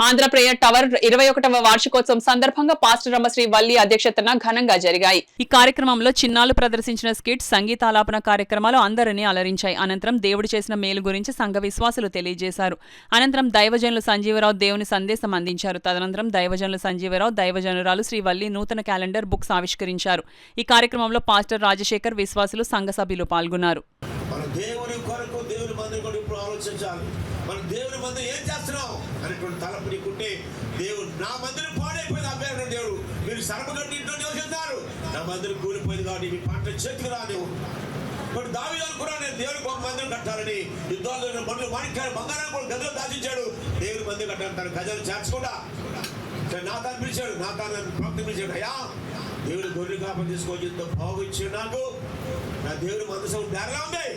Andhra prayer tower 21వ వార్షికోత్సవం సందర్భంగా పాస్టర్ రమశ్రీ వల్లి అధ్యక్షతన ఘనంగా జరిగాయి. ఈ కార్యక్రమంలో చిన్నాలు ప్రదర్శించిన స్కిట్, సంగీతాలాపన కార్యక్రమాలు అందరినీ అలరించాయి. అనంతరం దేవుడు చేసిన మేలు గురించి సంఘ విశ్వాసులు తెలియజేశారు. అనంతరం దైవజనులు సంజీవరావు దేవుని సందేశం అందించారు. తదనంతరం దైవజనులు సంజీవరావు, దైవజనురాలు శ్రీ వల్లి నూతన క్యాలెండర్ బుక్స్ ఆవిష్కరించారు. ఈ కార్యక్రమంలో పాస్టర్ రాజశేఖర్, విశ్వాసులు, సంఘ సభ్యులు పాల్గొన్నారు. మన దేవుని మందిరం ఏం చేస్తున్నాం అనేటువంటి తలపు నీకుంటే, దేవుడు నా మందిరం పాడైపోయింది అభ్యర్థి దేవుడు, మీరు సర్వగట్టి ఇంట్లో నివసిస్తారు, నా మందిరం కూలిపోయింది కాబట్టి మీ పంట చేతికి రాదేవు. ఇప్పుడు దావీదు అనుకున్నాడు, నేను దేవుడికి ఒక మందిరం కట్టాలని. యుద్ధాలు మందులు మాణిక్యాలు బంగారం కూడా గదిలో దాచించాడు. దేవుని మందిరం కట్టాలి, తన గజలు చేర్చుకుంటా నాతాను పిలిచాడు. నాతాను ప్రవక్త పిలిచాడు, అయ్యా దేవుడు గొర్రె కాపని తీసుకొని ఎంతో బాగు ఇచ్చాడు నాకు. నా దేవుడి మందసం ధరగా ఉంది,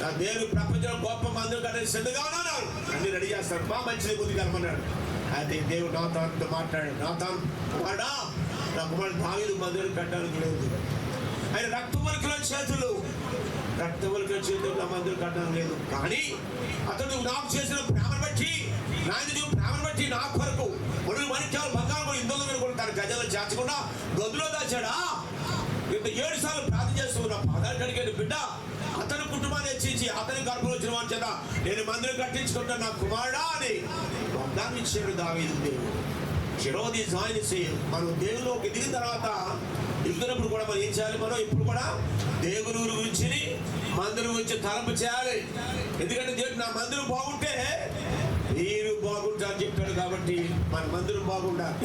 నా దేవుడు ప్రపంచంలో గొప్ప మందులు కట్టే సిద్ధంగా ఉన్నాను, అన్ని రెడీ చేస్తాడు, మా మంచిది ముందుకు కలమన్నాడు. అయితే దేవుడు నాతానుతో మాట్లాడాడు, నాతాను కుమారుడా, నా కుమారుడు దావీదు మందిరం కట్టడానికి లేదు, ఆయన రక్తవల్కల చేతులు నా మందిరం కట్టడానికి లేదు, కానీ అతడు నాకు చేసిన ప్రేమను బట్టి, ప్రేమను బట్టి నా కొరకు మనం మణిక్యాలు బంగారం ఇందులో కూడా తన గజలు చేర్చకుండా గదిలో దాచాడా. ఇంత 7 సార్లు ప్రార్థన చేస్తూ నా పాదాలు కడిగాడు బిడ్డ, అతని కుటుంబాన్ని హెచ్చించి అతని గర్భంలో వచ్చిన వాడి చేత నేను మందిరం కట్టించుకుంటా నా కుమారుడా అని వాగ్దానం ఇచ్చాడు దావీదు దేవుడు. చిరోది జాయిన్ మనం దేవులోకి దిగిన తర్వాత దిగుతున్నప్పుడు కూడా మనం ఏం చేయాలి, మనం ఇప్పుడు కూడా దేవుని గురించి మందిరం గురించి తలంపు చేయాలి. ఎందుకంటే దేవుడు నా మందిరం బాగుంటే మీరు బాగుంటారని చెప్పాడు, కాబట్టి మన మందిరం బాగుండాలి.